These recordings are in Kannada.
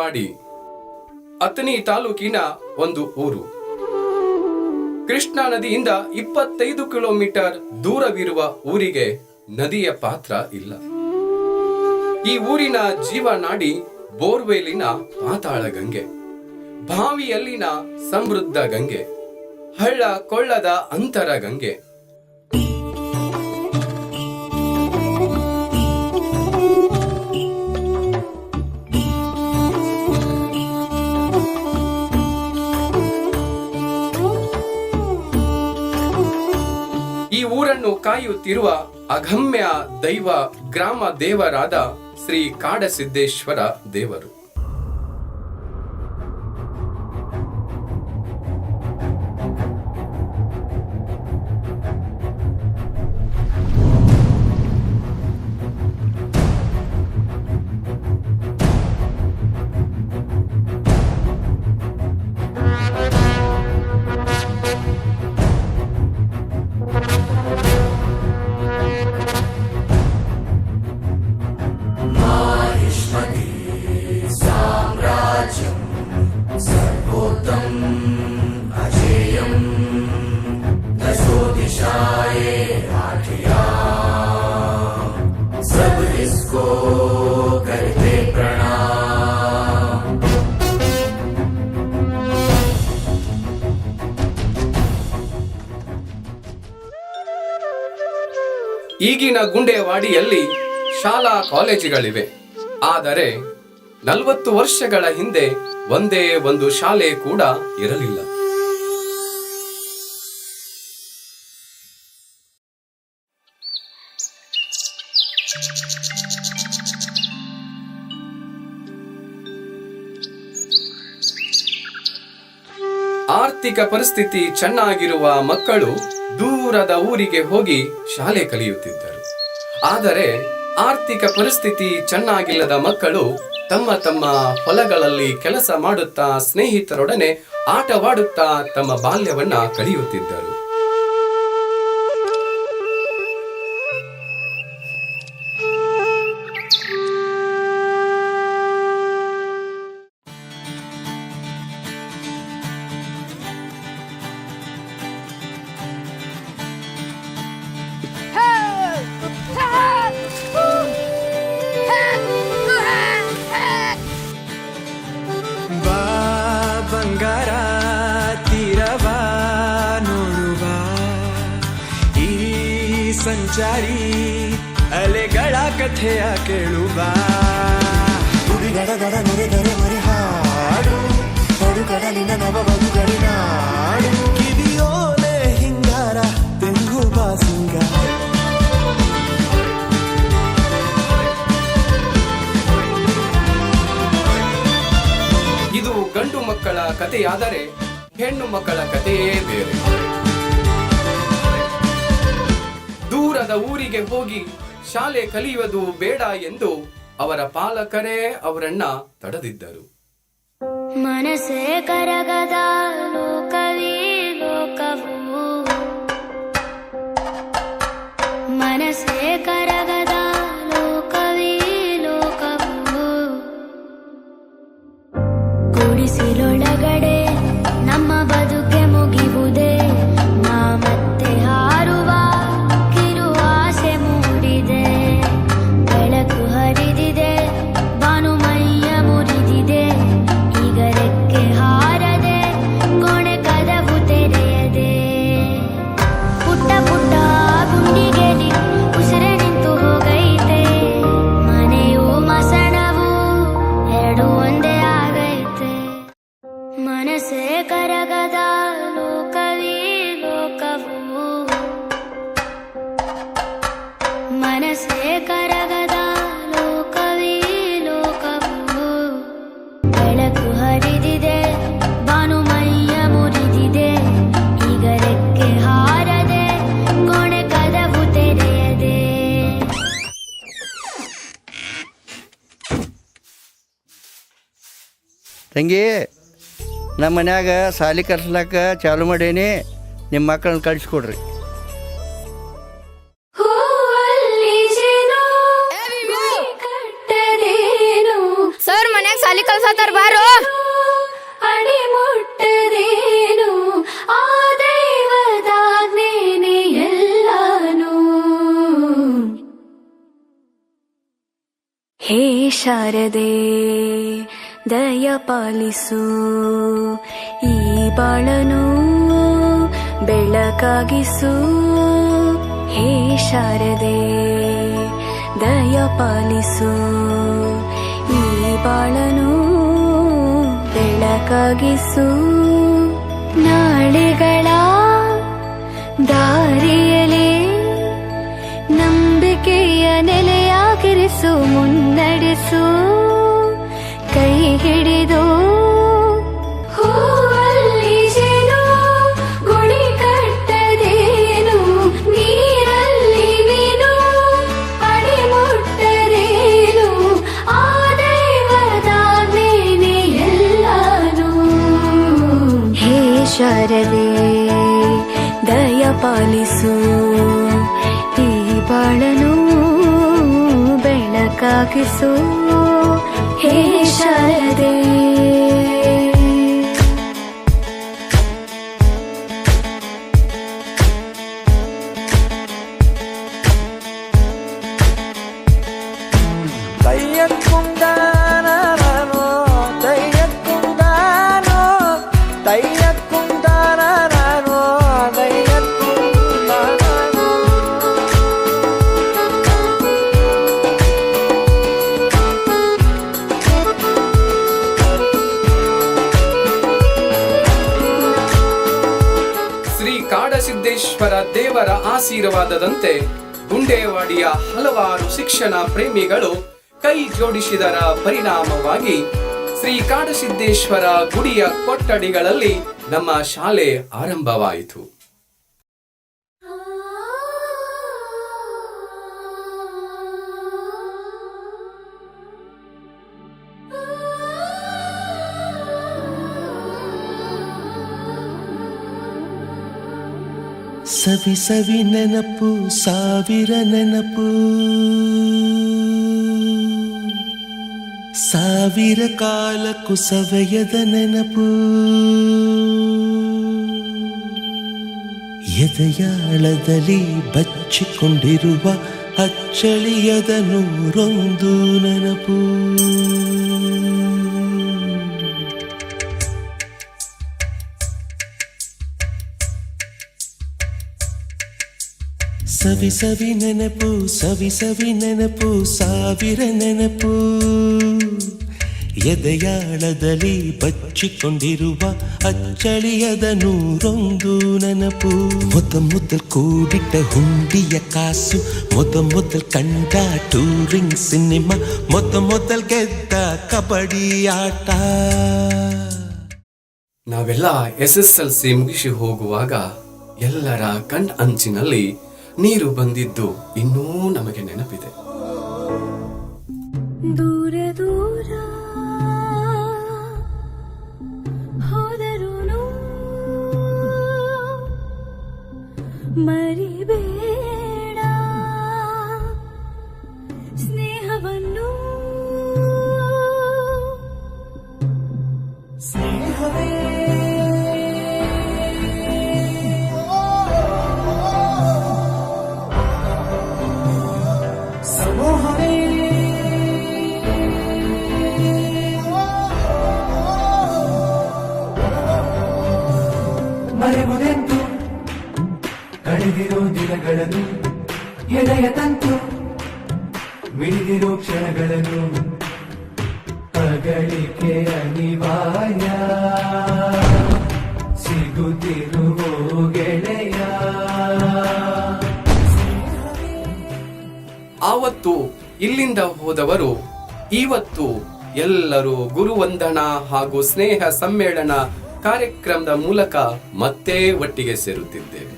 ಜೀವನಾಡಿ ಅಥಣಿ ತಾಲೂಕಿನ ಒಂದು ಊರು. ಕೃಷ್ಣಾ ನದಿಯಿಂದ 25 ಕಿಲೋಮೀಟರ್ ದೂರವಿರುವ ಊರಿಗೆ ನದಿಯ ಪಾತ್ರ ಇಲ್ಲ. ಈ ಊರಿನ ಜೀವನಾಡಿ ಬೋರ್ವೆಲಿನ ಪಾತಾಳ ಗಂಗೆ, ಬಾವಿಯಲ್ಲಿನ ಸಮೃದ್ಧ ಗಂಗೆ, ಹಳ್ಳ ಕೊಳ್ಳದ ಅಂತರ ಗಂಗೆ. ಈ ಊರನ್ನು ಕಾಯುತ್ತಿರುವ ಅಗಮ್ಯ ದೈವ ಗ್ರಾಮ ದೇವರಾದ ಶ್ರೀ ಕಾಡಸಿದ್ದೇಶ್ವರ ದೇವರು. ಈಗಿನ ಗುಂಡೇವಾಡಿಯಲ್ಲಿ ಶಾಲಾ ಕಾಲೇಜುಗಳಿವೆ. ಆದರೆ 40 ವರ್ಷಗಳ ಹಿಂದೆ ಒಂದೇ ಒಂದು ಶಾಲೆ ಕೂಡ ಇರಲಿಲ್ಲ. ಆರ್ಥಿಕ ಪರಿಸ್ಥಿತಿ ಚೆನ್ನಾಗಿರುವ ಮಕ್ಕಳು ದೂರದ ಊರಿಗೆ ಹೋಗಿ ಶಾಲೆ ಕಲಿಯುತ್ತಿದ್ದರು. ಆದರೆ ಆರ್ಥಿಕ ಪರಿಸ್ಥಿತಿ ಚೆನ್ನಾಗಿಲ್ಲದ ಮಕ್ಕಳು ತಮ್ಮ ತಮ್ಮ ಹೊಲಗಳಲ್ಲಿ ಕೆಲಸ ಮಾಡುತ್ತಾ ಸ್ನೇಹಿತರೊಡನೆ ಆಟವಾಡುತ್ತಾ ತಮ್ಮ ಬಾಲ್ಯವನ್ನ ಕಳೆಯುತ್ತಿದ್ದರು. ಬಂಗಾರ ತೀರವ ನೋಡುವ ಈ ಸಂಚಾರಿ ಅಲೆಗಳ ಕಥೆಯ ಕೇಳುವ. ಗುಡಿಗಡಗಡ ನುಡಿದರೆ ಮರಿ ಹಾಡು ತಡು ಕಡಲಿನ ನವ ಬದುಗಳಿನಾಡು. ಕಿವಿಯೋಲೆ ಹಿಂಗಾರ ತೆಂಗು ಬಾಸಿಂಗಾರ. ಇದು ಗಂಡು ಮಕ್ಕಳ ಕಥೆಯಾದರೆ ಹೆಣ್ಣು ಮಕ್ಕಳ ಕಥೆಯೇ ಬೇರೆ. ದೂರದ ಊರಿಗೆ ಹೋಗಿ ಶಾಲೆ ಕಲಿಯುವುದು ಬೇಡ ಎಂದು ಅವರ ಪಾಲಕರೇ ಅವರನ್ನ ತಡೆದಿದ್ದರು. ಮನಸ್ಸೇ ಕರಗದ ಲೋಕವೇ ಲೋಕವು, ಮನಸ್ಸೇ ಕರಗದ ಲೋಕವೇ ಲೋಕವು. ಗುಡಿಸಿಲೊಳಗಡೆ ನಮ್ಮ ಬದುಕೆ ಮುಗಿಯುವುದೇ, ನಾ ಮತ್ತೆ ಹಾರುವ ಕಿರು ಆಸೆ ಮೂಡಿದೆ. ಬೆಳಕು ಹರಿದಿದೆ, ಭಾನುಮಯ್ಯ ಮುರಿದಿದೆ, ಈಗ ರೆಕ್ಕೆ ಹಾರದೆ ಕೊನೆ ಕದವು ತೆರೆಯದೆ. ಪುಟ್ಟ ಪುಟ್ಟ ಗುಂಡಿಗೆಲಿ ಉಸಿರೆ ನಿಂತು ಹೋಗೈತೆ, ಮನೆಯೂ ಮಸಣವು ಎರಡು ಒಂದೇ ಆಗೈತೆ. ಮನಸ್ಸೇ ಕರಗದ ಲೋಕವೇ ಲೋಕವು, ಮನಸ್ಸೇ ಕರಗದ ಲೋಕವೇ ಲೋಕವು. ಬೆಳಕು ಹರಿದಿದೆ, ಭಾನುಮಯ್ಯ ಮುರಿದಿದೆ, ಈಗ ರೆಕ್ಕೆ ಹಾರದೆ ಕೊನೆ ಕದವು ತೆರೆಯದೆ. ತಂಗಿ, ನಮ್ಮ ಮನ್ಯಾಗ ಸಾಲಿ ಕಲ್ಸ್ಲಾಕ ಚಾಲು ಮಾಡೇನಿ, ನಿಮ್ಮ ಮಕ್ಕಳನ್ನ ಕಳಿಸ್ಕೊಡ್ರಿ. ಸರ್ ಮನ್ಯಾಗ ಸಾಲಿ ಕಲ್ಸತ್ತಾರ ಬಾರೋ. ಅಡಿ ಮುಟ್ಟದೇನು ಆ ದೈವದಾಜ್ಞೆನೇ ಎಲ್ಲಾನು. ಹೇ ಶಾರದೆ ದಯ ಪಾಲಿಸು, ಈ ಬಾಳನು ಬೆಳಕಾಗಿಸು. ಹೇ ಶಾರದೆ ದಯ ಪಾಲಿಸು, ಈ ಬಾಳನು ಬೆಳಕಾಗಿಸು. ನಾಳೆಗಳ ದಾರಿಯಲೇ ನಂಬಿಕೆಯ ನೆಲೆಯಾಗಿರಿಸು, ಮುನ್ನಡೆಸು. ಕೈ ಹಿಡಿದು ಹೂವಲ್ಲಿ ಜೇನು ಗುಡಿ ಕಟ್ಟದೇನು, ನೀರಲ್ಲಿ ಮೀನು ಅಡಿ ಮುಟ್ಟದೇನು ಆ ದೈವದಾಜ್ಞೆನೇ ಎಲ್ಲಾನು. ಹೇ ಶಾರದೆ ದಯ ಪಾಲಿಸು, ಈ ಬಾಳನು ಬೆಳಕಾಗಿಸು. ಹೇ ಶಾರದೆ തയ്യക്കുണ്ടാനോ തയ്യക്കുണ്ടാനോ തയ്യക്കുണ്ടാനോ തയ്യക്കുണ്ടാനോ. ಶ್ರೀ ಕಾಡಸಿದ್ದೇಶ್ವರ ದೇವರ ಆಶೀರ್ವಾದದಂತೆ ಗುಂಡೇವಾಡಿಯ ಹಲವಾರು ಶಿಕ್ಷಣ ಪ್ರೇಮಿಗಳು ಕೈ ಜೋಡಿಸಿದರ ಪರಿಣಾಮವಾಗಿ ಶ್ರೀ ಕಾಡಸಿದ್ದೇಶ್ವರ ಗುಡಿಯ ಕೊಠಡಿಗಳಲ್ಲಿ ನಮ್ಮ ಶಾಲೆ ಆರಂಭವಾಯಿತು. ಸವಿ ಸವಿ ನೆನಪು ಸಾವಿರ ನೆನಪು, ಸಾವಿರ ಕಾಲಕ್ಕೂ ಸವೆಯದ ನೆನಪು. ಎದೆಯಾಳದಲ್ಲಿ ಬಚ್ಚಿಕೊಂಡಿರುವ ಅಚ್ಚಳಿಯದ ನೂರೊಂದು ನೆನಪು. ಸವಿ ಸವಿ ನೆನಪು ಸವಿ ಸವಿ ನೆನಪು ಸಾವಿರ ನೆನಪು, ಎದೆಯಾಳದಲ್ಲಿ ಬಚ್ಚಿಕೊಂಡಿರುವ ಅಚ್ಚಳಿಯದ ನೂರೊಂದು ನೆನಪು. ಮೊದಲ್ ಕೂಡಿಟ್ಟ ಹುಂಡಿಯ ಕಾಸು, ಮೊದಲ್ ಕಂಡ ಟೂರಿಂಗ್ ಸಿನಿಮಾ, ಮೊದಲ್ ಗೆದ್ದ ಕಬಡ್ಡಿ ಆಟ. ನಾವೆಲ್ಲ SSLC ಮುಗಿಸಿ ಹೋಗುವಾಗ ಎಲ್ಲರ ಕಣ್ ಅಂಚಿನಲ್ಲಿ ನೀರು ಬಂದಿದ್ದು ಇನ್ನೂ ನಮಗೆ ನೆನಪಿದೆ. ದೂರ ದೂರ ಹೋದರುನು ಮರಿಬೇಡ ಸ್ನೇಹವನ್ನು. ಸ್ನೇಹವೇ ಸಮೂಹವೇ ಮರೆಯುವುದೆಂದು ಕಳೆದಿರೋ ದಿನಗಳನ್ನು, ಎದೆಯ ತಂತು ಮಿಡಿದಿರೋ ಕ್ಷಣಗಳನ್ನು, ಅಗಳಿಕೆ ಅನಿವಾರ್ಯ ಸಿಗುತ್ತಿರುವೋ ಗೆಳೆಯ. ಆವತ್ತು ಇಲ್ಲಿಂದ ಹೋದವರು ಇವತ್ತು ಎಲ್ಲರೂ ಗುರುವಂದನಾ ಹಾಗೂ ಸ್ನೇಹ ಸಮ್ಮೇಳನ ಕಾರ್ಯಕ್ರಮದ ಮೂಲಕ ಮತ್ತೆ ಒಟ್ಟಿಗೆ ಸೇರುತ್ತಿದ್ದೇವೆ.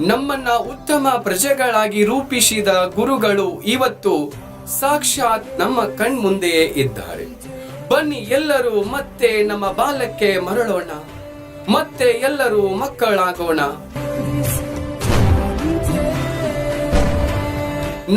ನಮ್ಮನ್ನ ಉತ್ತಮ ಪ್ರಜೆಗಳಾಗಿ ರೂಪಿಸಿದ ಗುರುಗಳು ಇವತ್ತು ಸಾಕ್ಷಾತ್ ನಮ್ಮ ಕಣ್ಮುಂದೆಯೇ ಇದ್ದಾರೆ. ಬನ್ನಿ ಎಲ್ಲರೂ ಮತ್ತೆ ನಮ್ಮ ಬಾಲ್ಯಕ್ಕೆ ಮರಳೋಣ, ಮತ್ತೆ ಎಲ್ಲರೂ ಮಕ್ಕಳಾಗೋಣ.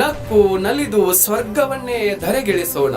ನಕ್ಕು ನಲಿದು ಸ್ವರ್ಗವನ್ನೇ ಧರೆಗಿಳಿಸೋಣ.